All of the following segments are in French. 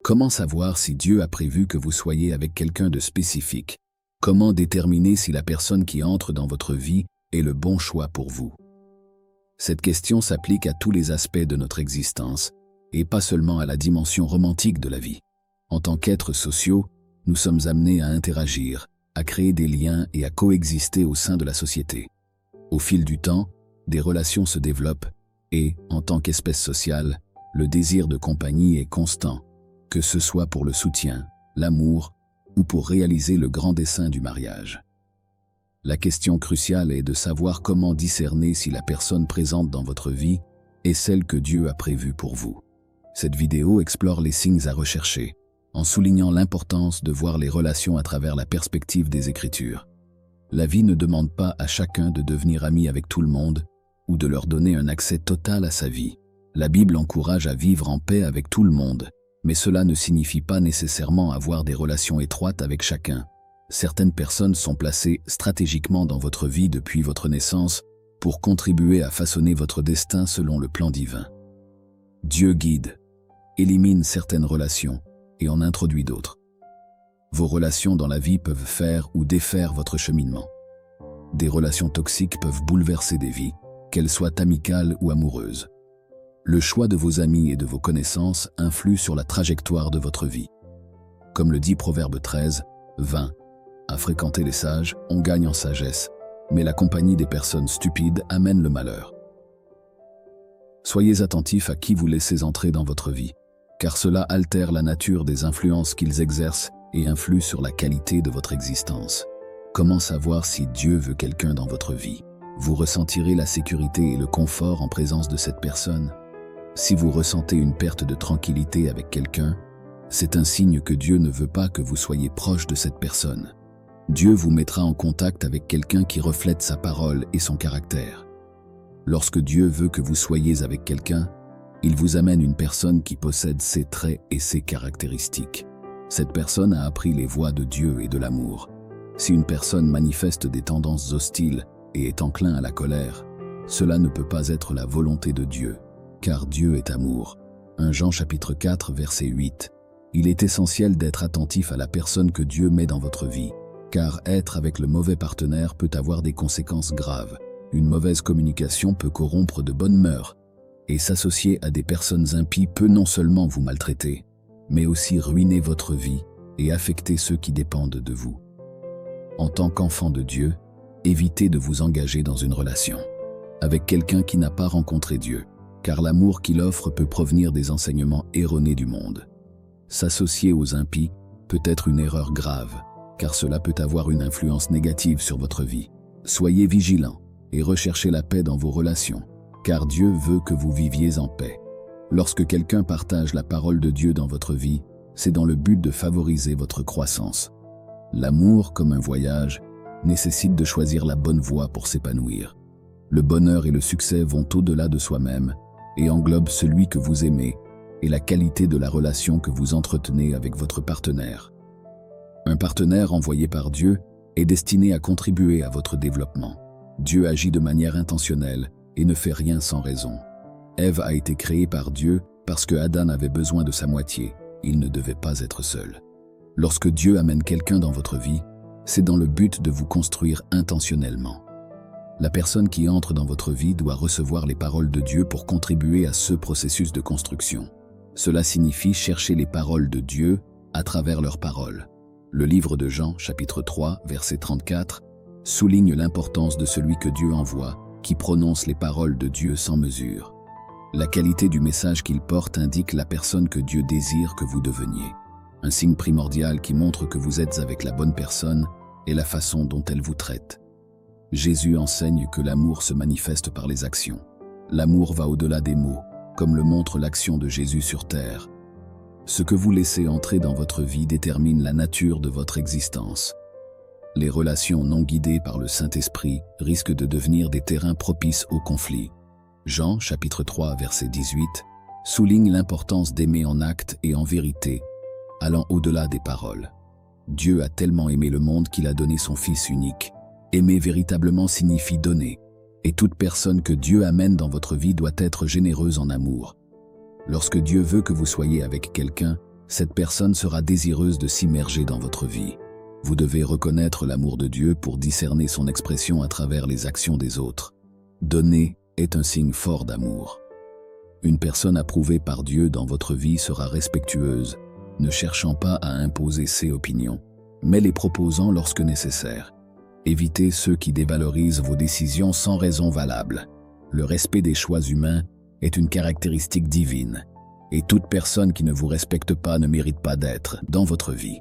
Comment savoir si Dieu a prévu que vous soyez avec quelqu'un de spécifique? Comment déterminer si la personne qui entre dans votre vie est le bon choix pour vous? Cette question s'applique à tous les aspects de notre existence, et pas seulement à la dimension romantique de la vie. En tant qu'êtres sociaux, nous sommes amenés à interagir, à créer des liens et à coexister au sein de la société. Au fil du temps, des relations se développent et, en tant qu'espèce sociale, le désir de compagnie est constant, que ce soit pour le soutien, l'amour ou pour réaliser le grand dessein du mariage. La question cruciale est de savoir comment discerner si la personne présente dans votre vie est celle que Dieu a prévue pour vous. Cette vidéo explore les signes à rechercher, en soulignant l'importance de voir les relations à travers la perspective des Écritures. La vie ne demande pas à chacun de devenir ami avec tout le monde ou de leur donner un accès total à sa vie. La Bible encourage à vivre en paix avec tout le monde, mais cela ne signifie pas nécessairement avoir des relations étroites avec chacun. Certaines personnes sont placées stratégiquement dans votre vie depuis votre naissance pour contribuer à façonner votre destin selon le plan divin. Dieu guide, élimine certaines relations et en introduit d'autres. Vos relations dans la vie peuvent faire ou défaire votre cheminement. Des relations toxiques peuvent bouleverser des vies, qu'elles soient amicales ou amoureuses. Le choix de vos amis et de vos connaissances influe sur la trajectoire de votre vie. Comme le dit Proverbe 13, 20, à fréquenter les sages, on gagne en sagesse, mais la compagnie des personnes stupides amène le malheur. Soyez attentifs à qui vous laissez entrer dans votre vie, car cela altère la nature des influences qu'ils exercent et influe sur la qualité de votre existence. Comment savoir si Dieu veut quelqu'un dans votre vie? Vous ressentirez la sécurité et le confort en présence de cette personne. Si vous ressentez une perte de tranquillité avec quelqu'un, c'est un signe que Dieu ne veut pas que vous soyez proche de cette personne. Dieu vous mettra en contact avec quelqu'un qui reflète sa parole et son caractère. Lorsque Dieu veut que vous soyez avec quelqu'un, il vous amène une personne qui possède ses traits et ses caractéristiques. Cette personne a appris les voies de Dieu et de l'amour. Si une personne manifeste des tendances hostiles et est enclin à la colère, cela ne peut pas être la volonté de Dieu, car Dieu est amour. 1 Jean chapitre 4 verset 8. Il est essentiel d'être attentif à la personne que Dieu met dans votre vie, car être avec le mauvais partenaire peut avoir des conséquences graves. Une mauvaise communication peut corrompre de bonnes mœurs, et s'associer à des personnes impies peut non seulement vous maltraiter, mais aussi ruiner votre vie et affecter ceux qui dépendent de vous. En tant qu'enfant de Dieu, évitez de vous engager dans une relation avec quelqu'un qui n'a pas rencontré Dieu, car l'amour qu'il offre peut provenir des enseignements erronés du monde. S'associer aux impies peut être une erreur grave, car cela peut avoir une influence négative sur votre vie. Soyez vigilants et recherchez la paix dans vos relations, car Dieu veut que vous viviez en paix. Lorsque quelqu'un partage la parole de Dieu dans votre vie, c'est dans le but de favoriser votre croissance. L'amour, comme un voyage, nécessite de choisir la bonne voie pour s'épanouir. Le bonheur et le succès vont au-delà de soi-même et englobent celui que vous aimez et la qualité de la relation que vous entretenez avec votre partenaire. Un partenaire envoyé par Dieu est destiné à contribuer à votre développement. Dieu agit de manière intentionnelle et ne fait rien sans raison. Ève a été créée par Dieu parce que Adam avait besoin de sa moitié. Il ne devait pas être seul. Lorsque Dieu amène quelqu'un dans votre vie, c'est dans le but de vous construire intentionnellement. La personne qui entre dans votre vie doit recevoir les paroles de Dieu pour contribuer à ce processus de construction. Cela signifie chercher les paroles de Dieu à travers leurs paroles. Le livre de Jean, chapitre 3, verset 34, souligne l'importance de celui que Dieu envoie, qui prononce les paroles de Dieu sans mesure. La qualité du message qu'il porte indique la personne que Dieu désire que vous deveniez. Un signe primordial qui montre que vous êtes avec la bonne personne est la façon dont elle vous traite. Jésus enseigne que l'amour se manifeste par les actions. L'amour va au-delà des mots, comme le montre l'action de Jésus sur terre. Ce que vous laissez entrer dans votre vie détermine la nature de votre existence. Les relations non guidées par le Saint-Esprit risquent de devenir des terrains propices au conflit. Jean, chapitre 3, verset 18, souligne l'importance d'aimer en acte et en vérité, allant au-delà des paroles. Dieu a tellement aimé le monde qu'il a donné son Fils unique. Aimer véritablement signifie donner, et toute personne que Dieu amène dans votre vie doit être généreuse en amour. Lorsque Dieu veut que vous soyez avec quelqu'un, Cette personne sera désireuse de s'immerger dans votre vie. Vous devez reconnaître l'amour de Dieu pour discerner son expression à travers les actions des autres. Donner est un signe fort d'amour. Une personne approuvée par Dieu dans votre vie sera respectueuse, ne cherchant pas à imposer ses opinions, mais les proposant lorsque nécessaire. Évitez ceux qui dévalorisent vos décisions sans raison valable. Le respect des choix humains est une caractéristique divine, et toute personne qui ne vous respecte pas ne mérite pas d'être dans votre vie.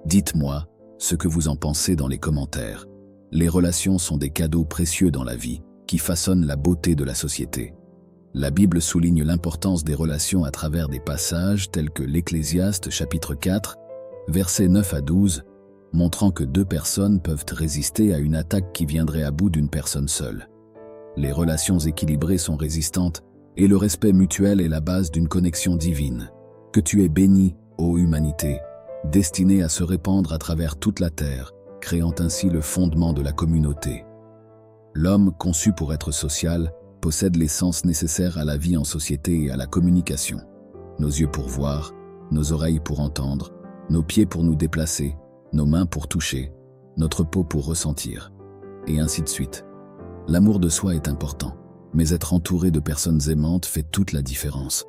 Dites-moi ce que vous en pensez dans les commentaires. Les relations sont des cadeaux précieux dans la vie, qui façonnent la beauté de la société. La Bible souligne l'importance des relations à travers des passages tels que l'Ecclésiaste chapitre 4, versets 9 à 12, montrant que deux personnes peuvent résister à une attaque qui viendrait à bout d'une personne seule. Les relations équilibrées sont résistantes et le respect mutuel est la base d'une connexion divine. Que tu es béni, ô humanité, destinée à se répandre à travers toute la terre, créant ainsi le fondement de la communauté. L'homme, conçu pour être social, possède les sens nécessaires à la vie en société et à la communication. Nos yeux pour voir, nos oreilles pour entendre, nos pieds pour nous déplacer, nos mains pour toucher, notre peau pour ressentir, et ainsi de suite. L'amour de soi est important, mais être entouré de personnes aimantes fait toute la différence.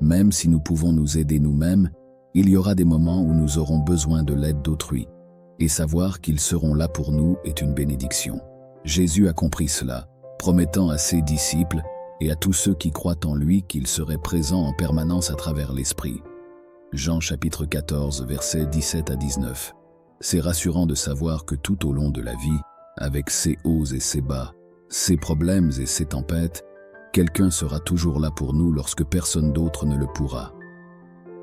Même si nous pouvons nous aider nous-mêmes, il y aura des moments où nous aurons besoin de l'aide d'autrui, et savoir qu'ils seront là pour nous est une bénédiction. Jésus a compris cela, promettant à ses disciples et à tous ceux qui croient en lui qu'il serait présent en permanence à travers l'Esprit. Jean chapitre 14, versets 17 à 19. C'est rassurant de savoir que tout au long de la vie, avec ses hauts et ses bas, ses problèmes et ses tempêtes, quelqu'un sera toujours là pour nous lorsque personne d'autre ne le pourra.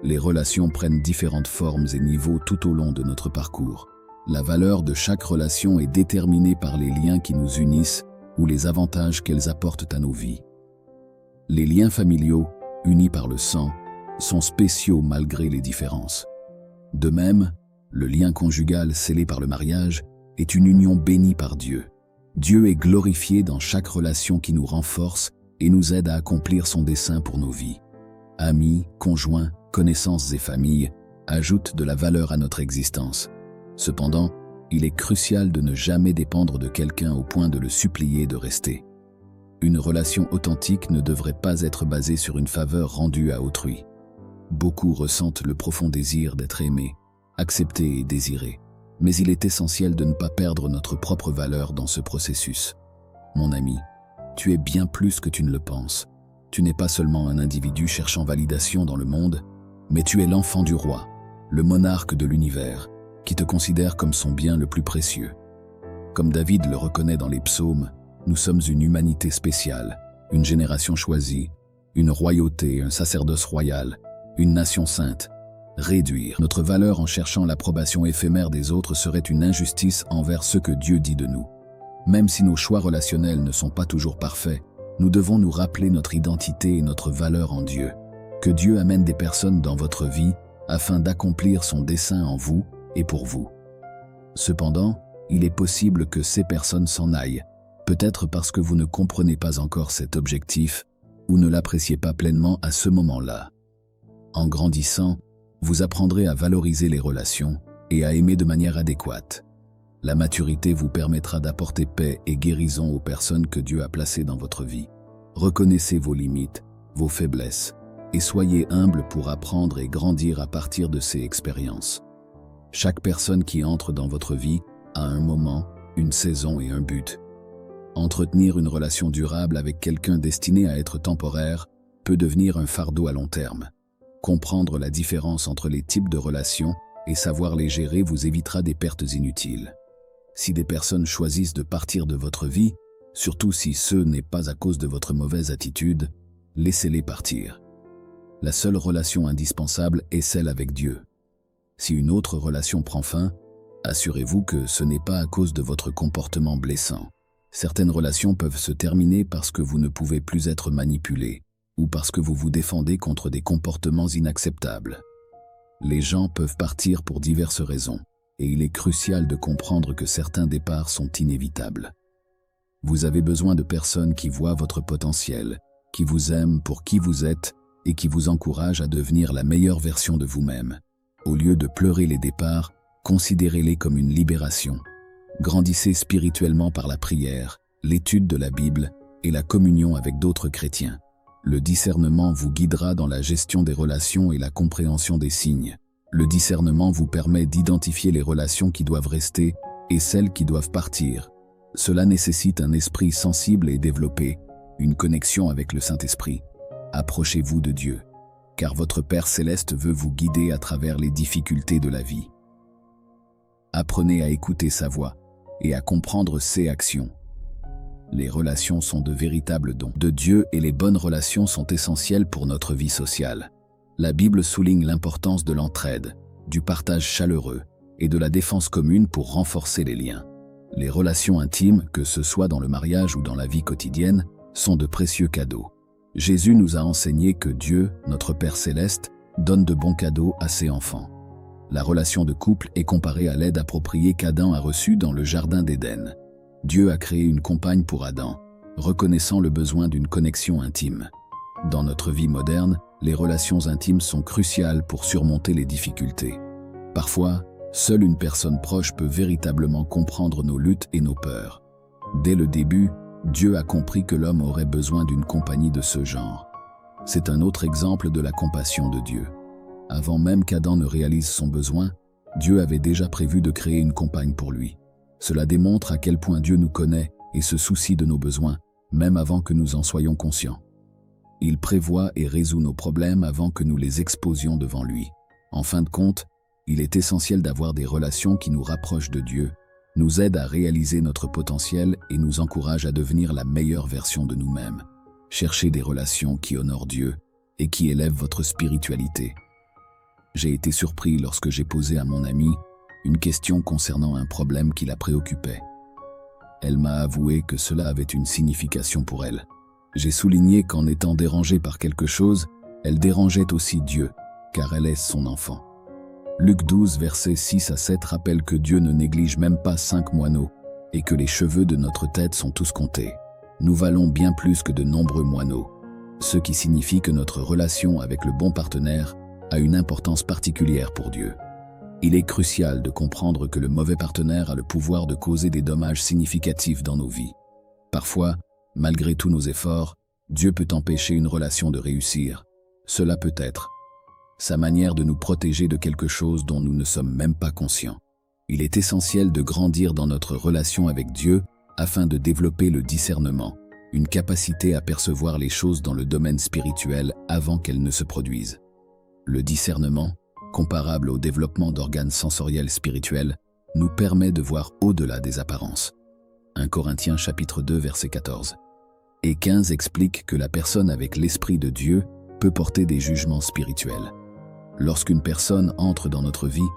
Les relations prennent différentes formes et niveaux tout au long de notre parcours. La valeur de chaque relation est déterminée par les liens qui nous unissent ou les avantages qu'elles apportent à nos vies. Les liens familiaux, unis par le sang, sont spéciaux malgré les différences. De même, le lien conjugal scellé par le mariage est une union bénie par Dieu. Dieu est glorifié dans chaque relation qui nous renforce et nous aide à accomplir son dessein pour nos vies. Amis, conjoints, connaissances et familles ajoutent de la valeur à notre existence. Cependant, il est crucial de ne jamais dépendre de quelqu'un au point de le supplier de rester. Une relation authentique ne devrait pas être basée sur une faveur rendue à autrui. Beaucoup ressentent le profond désir d'être aimés, acceptés et désirés, mais il est essentiel de ne pas perdre notre propre valeur dans ce processus. Mon ami, tu es bien plus que tu ne le penses. Tu n'es pas seulement un individu cherchant validation dans le monde, mais tu es l'enfant du roi, le monarque de l'univers, qui te considère comme son bien le plus précieux. Comme David le reconnaît dans les psaumes, nous sommes une humanité spéciale, une génération choisie, une royauté, un sacerdoce royal, une nation sainte. Réduire notre valeur en cherchant l'approbation éphémère des autres serait une injustice envers ce que Dieu dit de nous. Même si nos choix relationnels ne sont pas toujours parfaits, nous devons nous rappeler notre identité et notre valeur en Dieu. Que Dieu amène des personnes dans votre vie afin d'accomplir son dessein en vous et pour vous. Cependant, il est possible que ces personnes s'en aillent, peut-être parce que vous ne comprenez pas encore cet objectif ou ne l'appréciez pas pleinement à ce moment-là. En grandissant, vous apprendrez à valoriser les relations et à aimer de manière adéquate. La maturité vous permettra d'apporter paix et guérison aux personnes que Dieu a placées dans votre vie. Reconnaissez vos limites, vos faiblesses, et soyez humble pour apprendre et grandir à partir de ces expériences. Chaque personne qui entre dans votre vie a un moment, une saison et un but. Entretenir une relation durable avec quelqu'un destiné à être temporaire peut devenir un fardeau à long terme. Comprendre la différence entre les types de relations et savoir les gérer vous évitera des pertes inutiles. Si des personnes choisissent de partir de votre vie, surtout si ce n'est pas à cause de votre mauvaise attitude, laissez-les partir. La seule relation indispensable est celle avec Dieu. Si une autre relation prend fin, assurez-vous que ce n'est pas à cause de votre comportement blessant. Certaines relations peuvent se terminer parce que vous ne pouvez plus être manipulé ou parce que vous vous défendez contre des comportements inacceptables. Les gens peuvent partir pour diverses raisons, et il est crucial de comprendre que certains départs sont inévitables. Vous avez besoin de personnes qui voient votre potentiel, qui vous aiment pour qui vous êtes et qui vous encourage à devenir la meilleure version de vous-même. Au lieu de pleurer les départs, considérez-les comme une libération. Grandissez spirituellement par la prière, l'étude de la Bible et la communion avec d'autres chrétiens. Le discernement vous guidera dans la gestion des relations et la compréhension des signes. Le discernement vous permet d'identifier les relations qui doivent rester et celles qui doivent partir. Cela nécessite un esprit sensible et développé, une connexion avec le Saint-Esprit. Approchez-vous de Dieu, car votre Père céleste veut vous guider à travers les difficultés de la vie. Apprenez à écouter sa voix et à comprendre ses actions. Les relations sont de véritables dons de Dieu et les bonnes relations sont essentielles pour notre vie sociale. La Bible souligne l'importance de l'entraide, du partage chaleureux et de la défense commune pour renforcer les liens. Les relations intimes, que ce soit dans le mariage ou dans la vie quotidienne, sont de précieux cadeaux. Jésus nous a enseigné que Dieu, notre Père céleste, donne de bons cadeaux à ses enfants. La relation de couple est comparée à l'aide appropriée qu'Adam a reçue dans le jardin d'Éden. Dieu a créé une compagne pour Adam, reconnaissant le besoin d'une connexion intime. Dans notre vie moderne, les relations intimes sont cruciales pour surmonter les difficultés. Parfois, seule une personne proche peut véritablement comprendre nos luttes et nos peurs. Dès le début, Dieu a compris que l'homme aurait besoin d'une compagnie de ce genre. C'est un autre exemple de la compassion de Dieu. Avant même qu'Adam ne réalise son besoin, Dieu avait déjà prévu de créer une compagne pour lui. Cela démontre à quel point Dieu nous connaît et se soucie de nos besoins, même avant que nous en soyons conscients. Il prévoit et résout nos problèmes avant que nous les exposions devant lui. En fin de compte, il est essentiel d'avoir des relations qui nous rapprochent de Dieu, nous aident à réaliser notre potentiel et nous encouragent à devenir la meilleure version de nous-mêmes. Cherchez des relations qui honorent Dieu et qui élèvent votre spiritualité. J'ai été surpris lorsque j'ai posé à mon amie une question concernant un problème qui la préoccupait. Elle m'a avoué que cela avait une signification pour elle. J'ai souligné qu'en étant dérangée par quelque chose, elle dérangeait aussi Dieu, car elle est son enfant. Luc 12, versets 6 à 7 rappelle que Dieu ne néglige même pas 5 moineaux et que les cheveux de notre tête sont tous comptés. Nous valons bien plus que de nombreux moineaux, ce qui signifie que notre relation avec le bon partenaire a une importance particulière pour Dieu. Il est crucial de comprendre que le mauvais partenaire a le pouvoir de causer des dommages significatifs dans nos vies. Parfois, malgré tous nos efforts, Dieu peut empêcher une relation de réussir. Cela peut être sa manière de nous protéger de quelque chose dont nous ne sommes même pas conscients. Il est essentiel de grandir dans notre relation avec Dieu afin de développer le discernement, une capacité à percevoir les choses dans le domaine spirituel avant qu'elles ne se produisent. Le discernement, comparable au développement d'organes sensoriels spirituels, nous permet de voir au-delà des apparences. 1 Corinthiens chapitre 2 verset 14 et 15 explique que la personne avec l'Esprit de Dieu peut porter des jugements spirituels. Lorsqu'une personne entre dans notre vie,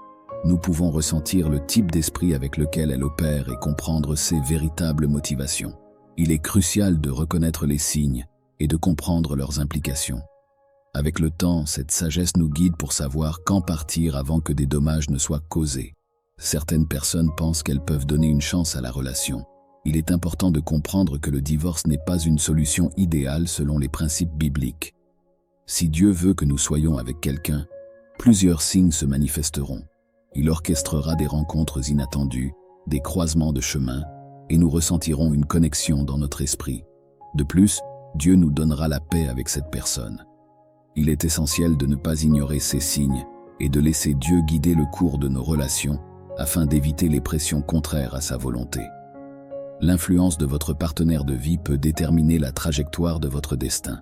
nous pouvons ressentir le type d'esprit avec lequel elle opère et comprendre ses véritables motivations. Il est crucial de reconnaître les signes et de comprendre leurs implications. Avec le temps, cette sagesse nous guide pour savoir quand partir avant que des dommages ne soient causés. Certaines personnes pensent qu'elles peuvent donner une chance à la relation. Il est important de comprendre que le divorce n'est pas une solution idéale selon les principes bibliques. Si Dieu veut que nous soyons avec quelqu'un, plusieurs signes se manifesteront. Il orchestrera des rencontres inattendues, des croisements de chemins, et nous ressentirons une connexion dans notre esprit. De plus, Dieu nous donnera la paix avec cette personne. Il est essentiel de ne pas ignorer ces signes et de laisser Dieu guider le cours de nos relations afin d'éviter les pressions contraires à sa volonté. L'influence de votre partenaire de vie peut déterminer la trajectoire de votre destin.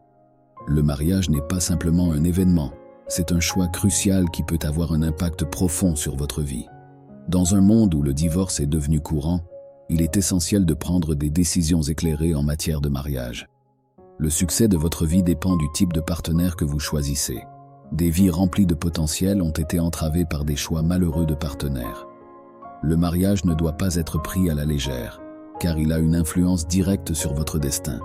Le mariage n'est pas simplement un événement, c'est un choix crucial qui peut avoir un impact profond sur votre vie. Dans un monde où le divorce est devenu courant, il est essentiel de prendre des décisions éclairées en matière de mariage. Le succès de votre vie dépend du type de partenaire que vous choisissez. Des vies remplies de potentiel ont été entravées par des choix malheureux de partenaires. Le mariage ne doit pas être pris à la légère, car il a une influence directe sur votre destin.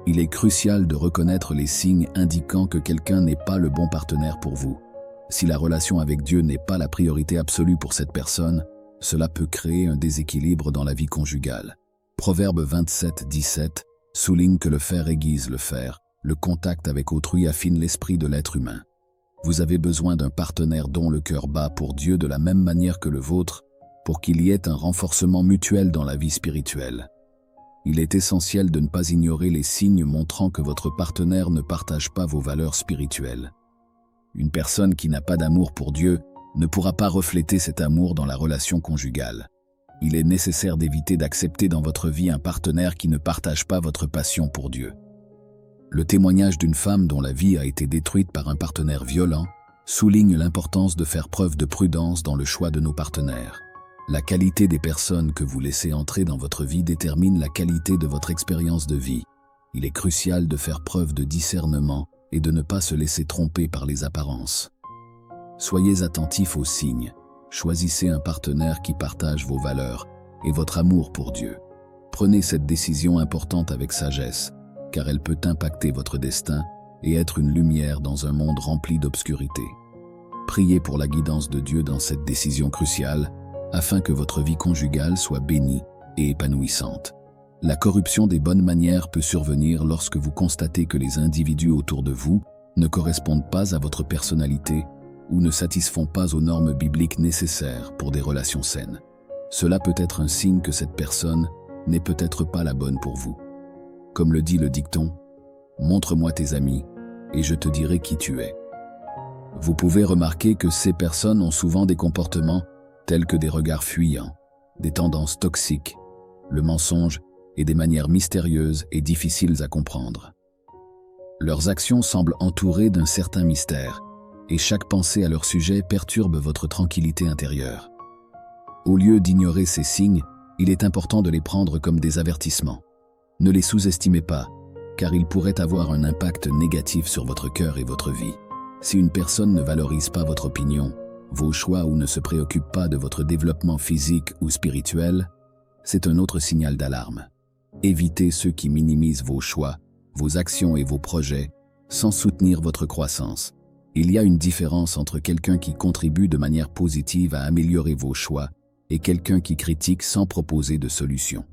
Il est crucial de reconnaître les signes indiquant que quelqu'un n'est pas le bon partenaire pour vous. Si la relation avec Dieu n'est pas la priorité absolue pour cette personne, cela peut créer un déséquilibre dans la vie conjugale. Proverbe 27, 17 souligne que le fer aiguise le fer Le contact avec autrui affine l'esprit de l'être humain. Vous avez besoin d'un partenaire dont le cœur bat pour Dieu de la même manière que le vôtre, pour qu'il y ait un renforcement mutuel dans la vie spirituelle. Il est essentiel de ne pas ignorer les signes montrant que votre partenaire ne partage pas vos valeurs spirituelles. Une personne qui n'a pas d'amour pour Dieu ne pourra pas refléter cet amour dans la relation conjugale. Il est nécessaire d'éviter d'accepter dans votre vie un partenaire qui ne partage pas votre passion pour Dieu. Le témoignage d'une femme dont la vie a été détruite par un partenaire violent souligne l'importance de faire preuve de prudence dans le choix de nos partenaires. La qualité des personnes que vous laissez entrer dans votre vie détermine la qualité de votre expérience de vie. Il est crucial de faire preuve de discernement et de ne pas se laisser tromper par les apparences. Soyez attentifs aux signes. Choisissez un partenaire qui partage vos valeurs et votre amour pour Dieu. Prenez cette décision importante avec sagesse, car elle peut impacter votre destin et être une lumière dans un monde rempli d'obscurité. Priez pour la guidance de Dieu dans cette décision cruciale, afin que votre vie conjugale soit bénie et épanouissante. La corruption des bonnes manières peut survenir lorsque vous constatez que les individus autour de vous ne correspondent pas à votre personnalité ou ne satisfont pas aux normes bibliques nécessaires pour des relations saines. Cela peut être un signe que cette personne n'est peut-être pas la bonne pour vous. Comme le dit le dicton, « Montre-moi tes amis, et je te dirai qui tu es ». Vous pouvez remarquer que ces personnes ont souvent des comportements tels que des regards fuyants, des tendances toxiques, le mensonge et des manières mystérieuses et difficiles à comprendre. Leurs actions semblent entourées d'un certain mystère, et chaque pensée à leur sujet perturbe votre tranquillité intérieure. Au lieu d'ignorer ces signes, il est important de les prendre comme des avertissements. Ne les sous-estimez pas, car ils pourraient avoir un impact négatif sur votre cœur et votre vie. Si une personne ne valorise pas votre opinion, vos choix ou ne se préoccupe pas de votre développement physique ou spirituel, c'est un autre signal d'alarme. Évitez ceux qui minimisent vos choix, vos actions et vos projets, sans soutenir votre croissance. Il y a une différence entre quelqu'un qui contribue de manière positive à améliorer vos choix et quelqu'un qui critique sans proposer de solution.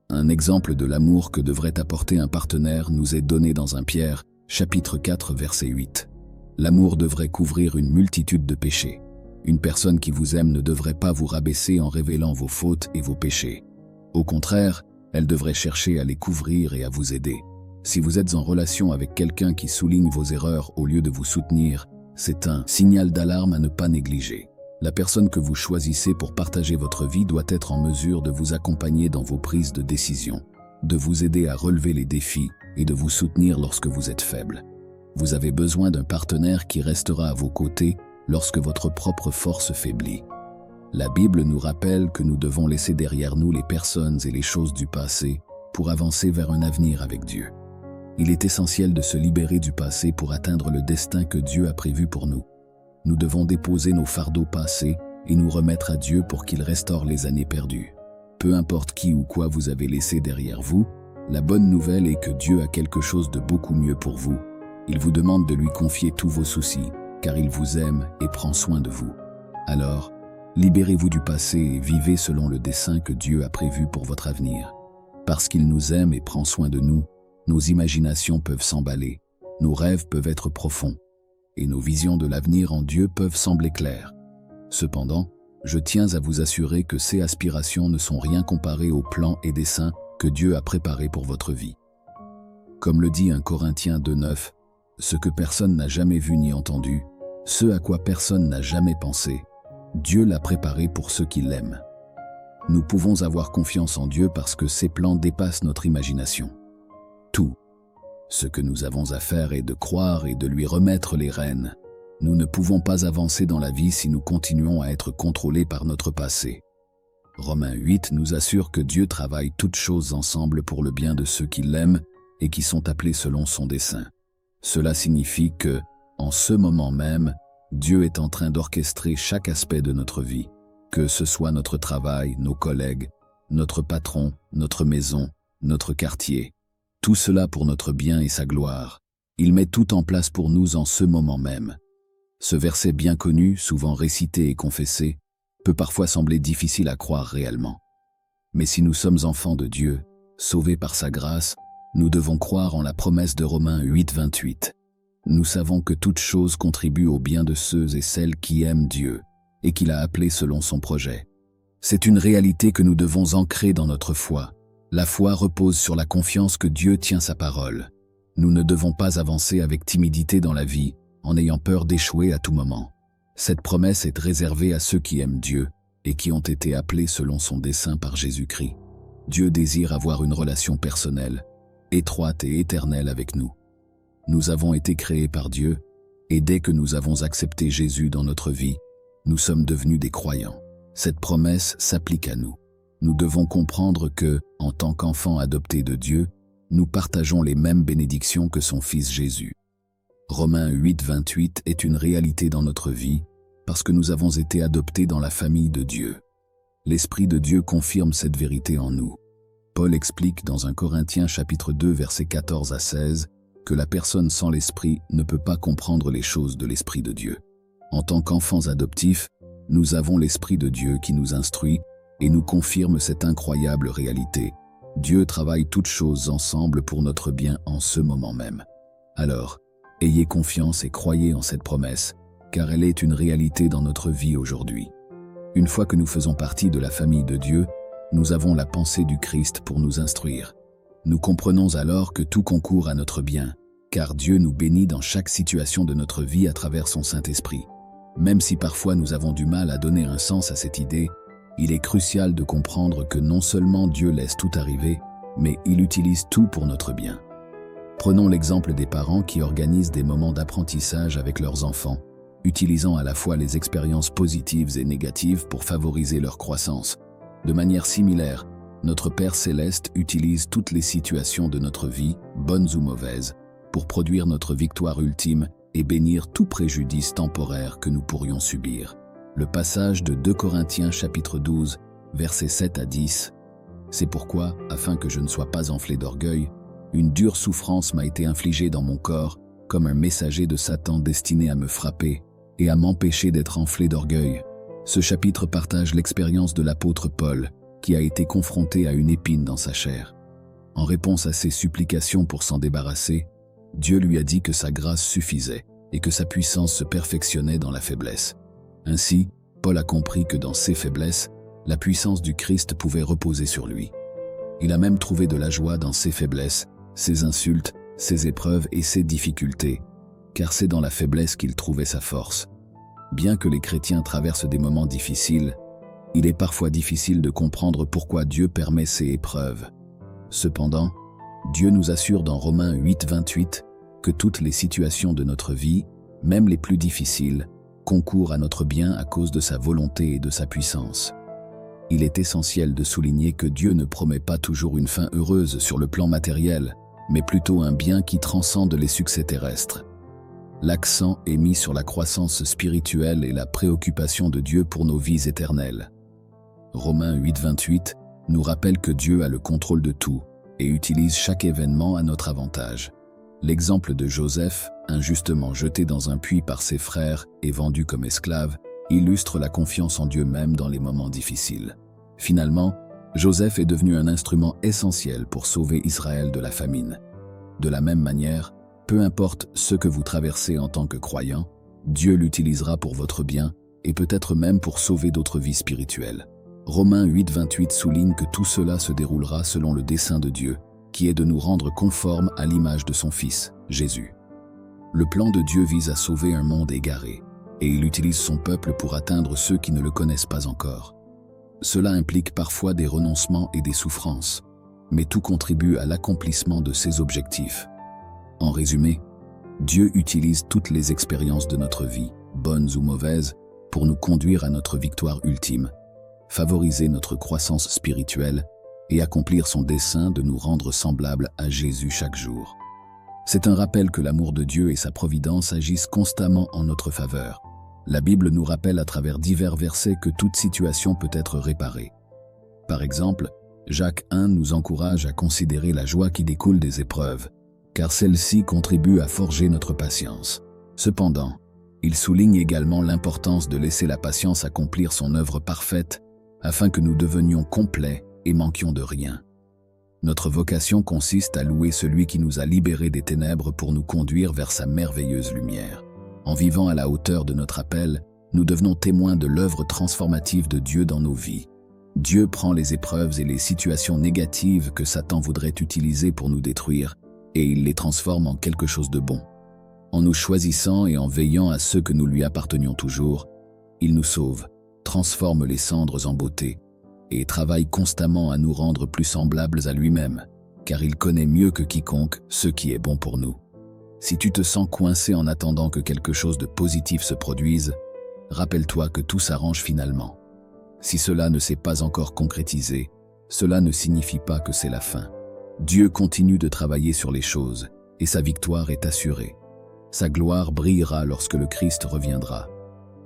Un exemple de l'amour que devrait apporter un partenaire nous est donné dans 1 Pierre, chapitre 4, verset 8. L'amour devrait couvrir une multitude de péchés. Une personne qui vous aime ne devrait pas vous rabaisser en révélant vos fautes et vos péchés. Au contraire, elle devrait chercher à les couvrir et à vous aider. Si vous êtes en relation avec quelqu'un qui souligne vos erreurs au lieu de vous soutenir, c'est un signal d'alarme à ne pas négliger. La personne que vous choisissez pour partager votre vie doit être en mesure de vous accompagner dans vos prises de décision, de vous aider à relever les défis et de vous soutenir lorsque vous êtes faible. Vous avez besoin d'un partenaire qui restera à vos côtés lorsque votre propre force faiblit. La Bible nous rappelle que nous devons laisser derrière nous les personnes et les choses du passé pour avancer vers un avenir avec Dieu. Il est essentiel de se libérer du passé pour atteindre le destin que Dieu a prévu pour nous. Nous devons déposer nos fardeaux passés et nous remettre à Dieu pour qu'il restaure les années perdues. Peu importe qui ou quoi vous avez laissé derrière vous, la bonne nouvelle est que Dieu a quelque chose de beaucoup mieux pour vous. Il vous demande de lui confier tous vos soucis, car il vous aime et prend soin de vous. Alors, libérez-vous du passé et vivez selon le dessein que Dieu a prévu pour votre avenir. Parce qu'il nous aime et prend soin de nous, nos imaginations peuvent s'emballer, nos rêves peuvent être profonds, et nos visions de l'avenir en Dieu peuvent sembler claires. Cependant, je tiens à vous assurer que ces aspirations ne sont rien comparées aux plans et desseins que Dieu a préparés pour votre vie. Comme le dit 1 Corinthiens 2:9, ce que personne n'a jamais vu ni entendu, ce à quoi personne n'a jamais pensé, Dieu l'a préparé pour ceux qui l'aiment. Nous pouvons avoir confiance en Dieu parce que ses plans dépassent notre imagination. Tout ce que nous avons à faire est de croire et de lui remettre les rênes. Nous ne pouvons pas avancer dans la vie si nous continuons à être contrôlés par notre passé. Romains 8 nous assure que Dieu travaille toutes choses ensemble pour le bien de ceux qui l'aiment et qui sont appelés selon son dessein. Cela signifie que, en ce moment même, Dieu est en train d'orchestrer chaque aspect de notre vie, que ce soit notre travail, nos collègues, notre patron, notre maison, notre quartier. Tout cela pour notre bien et sa gloire. Il met tout en place pour nous en ce moment même. Ce verset bien connu, souvent récité et confessé, peut parfois sembler difficile à croire réellement. Mais si nous sommes enfants de Dieu, sauvés par sa grâce, Nous devons croire en la promesse de Romains 8, 28. Nous savons que toute chose contribue au bien de ceux et celles qui aiment Dieu et qu'il a appelés selon son projet. C'est une réalité que nous devons ancrer dans notre foi. La foi repose sur la confiance que Dieu tient sa parole. Nous ne devons pas avancer avec timidité dans la vie, en ayant peur d'échouer à tout moment. Cette promesse est réservée à ceux qui aiment Dieu et qui ont été appelés selon son dessein par Jésus-Christ. Dieu désire avoir une relation personnelle, étroite et éternelle avec nous. Nous avons été créés par Dieu, et dès que nous avons accepté Jésus dans notre vie, nous sommes devenus des croyants. Cette promesse s'applique à nous. Nous devons comprendre que, en tant qu'enfants adoptés de Dieu, nous partageons les mêmes bénédictions que son Fils Jésus. Romains 8, 28 est une réalité dans notre vie parce que nous avons été adoptés dans la famille de Dieu. L'Esprit de Dieu confirme cette vérité en nous. Paul explique dans 1 Corinthiens chapitre 2 versets 14 à 16 que la personne sans l'Esprit ne peut pas comprendre les choses de l'Esprit de Dieu. En tant qu'enfants adoptifs, nous avons l'Esprit de Dieu qui nous instruit et nous confirme cette incroyable réalité. Dieu travaille toutes choses ensemble pour notre bien en ce moment même. Alors, ayez confiance et croyez en cette promesse, car elle est une réalité dans notre vie aujourd'hui. Une fois que nous faisons partie de la famille de Dieu, nous avons la pensée du Christ pour nous instruire. Nous comprenons alors que tout concourt à notre bien, car Dieu nous bénit dans chaque situation de notre vie à travers son Saint-Esprit. Même si parfois nous avons du mal à donner un sens à cette idée, il est crucial de comprendre que non seulement Dieu laisse tout arriver, mais il utilise tout pour notre bien. Prenons l'exemple des parents qui organisent des moments d'apprentissage avec leurs enfants, utilisant à la fois les expériences positives et négatives pour favoriser leur croissance. De manière similaire, notre Père Céleste utilise toutes les situations de notre vie, bonnes ou mauvaises, pour produire notre victoire ultime et bénir tout préjudice temporaire que nous pourrions subir. Le passage de 2 Corinthiens chapitre 12, versets 7 à 10. C'est pourquoi, afin que je ne sois pas enflé d'orgueil, une dure souffrance m'a été infligée dans mon corps, comme un messager de Satan destiné à me frapper et à m'empêcher d'être enflé d'orgueil. Ce chapitre partage l'expérience de l'apôtre Paul, qui a été confronté à une épine dans sa chair. En réponse à ses supplications pour s'en débarrasser, Dieu lui a dit que sa grâce suffisait et que sa puissance se perfectionnait dans la faiblesse. Ainsi, Paul a compris que dans ses faiblesses, la puissance du Christ pouvait reposer sur lui. Il a même trouvé de la joie dans ses faiblesses, ses insultes, ses épreuves et ses difficultés, car c'est dans la faiblesse qu'il trouvait sa force. Bien que les chrétiens traversent des moments difficiles, il est parfois difficile de comprendre pourquoi Dieu permet ces épreuves. Cependant, Dieu nous assure dans Romains 8, 28 que toutes les situations de notre vie, même les plus difficiles, concourent à notre bien à cause de sa volonté et de sa puissance. Il est essentiel de souligner que Dieu ne promet pas toujours une fin heureuse sur le plan matériel, mais plutôt un bien qui transcende les succès terrestres. L'accent est mis sur la croissance spirituelle et la préoccupation de Dieu pour nos vies éternelles. Romains 8, 28 nous rappelle que Dieu a le contrôle de tout et utilise chaque événement à notre avantage. L'exemple de Joseph, injustement jeté dans un puits par ses frères et vendu comme esclave, illustre la confiance en Dieu même dans les moments difficiles. Finalement, Joseph est devenu un instrument essentiel pour sauver Israël de la famine. De la même manière, peu importe ce que vous traversez en tant que croyant, Dieu l'utilisera pour votre bien et peut-être même pour sauver d'autres vies spirituelles. Romains 8, 28 souligne que tout cela se déroulera selon le dessein de Dieu, qui est de nous rendre conformes à l'image de son Fils, Jésus. Le plan de Dieu vise à sauver un monde égaré, et il utilise son peuple pour atteindre ceux qui ne le connaissent pas encore. Cela implique parfois des renoncements et des souffrances, mais tout contribue à l'accomplissement de ses objectifs. En résumé, Dieu utilise toutes les expériences de notre vie, bonnes ou mauvaises, pour nous conduire à notre victoire ultime, favoriser notre croissance spirituelle et accomplir son dessein de nous rendre semblables à Jésus chaque jour. C'est un rappel que l'amour de Dieu et sa providence agissent constamment en notre faveur. La Bible nous rappelle à travers divers versets que toute situation peut être réparée. Par exemple, Jacques 1 nous encourage à considérer la joie qui découle des épreuves, car celle-ci contribue à forger notre patience. Cependant, il souligne également l'importance de laisser la patience accomplir son œuvre parfaite, afin que nous devenions complets et manquions de rien. Notre vocation consiste à louer celui qui nous a libérés des ténèbres pour nous conduire vers sa merveilleuse lumière. En vivant à la hauteur de notre appel, nous devenons témoins de l'œuvre transformative de Dieu dans nos vies. Dieu prend les épreuves et les situations négatives que Satan voudrait utiliser pour nous détruire, et il les transforme en quelque chose de bon. En nous choisissant et en veillant à ceux que nous lui appartenions toujours, il nous sauve, transforme les cendres en beauté, et travaille constamment à nous rendre plus semblables à lui-même, car il connaît mieux que quiconque ce qui est bon pour nous. Si tu te sens coincé en attendant que quelque chose de positif se produise, rappelle-toi que tout s'arrange finalement. Si cela ne s'est pas encore concrétisé, cela ne signifie pas que c'est la fin. Dieu continue de travailler sur les choses, et sa victoire est assurée. Sa gloire brillera lorsque le Christ reviendra.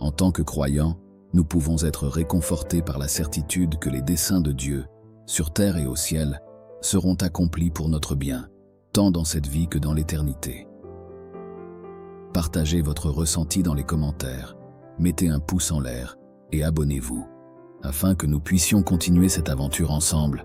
En tant que croyants, nous pouvons être réconfortés par la certitude que les desseins de Dieu, sur terre et au ciel, seront accomplis pour notre bien, tant dans cette vie que dans l'éternité. Partagez votre ressenti dans les commentaires, mettez un pouce en l'air et abonnez-vous, afin que nous puissions continuer cette aventure ensemble.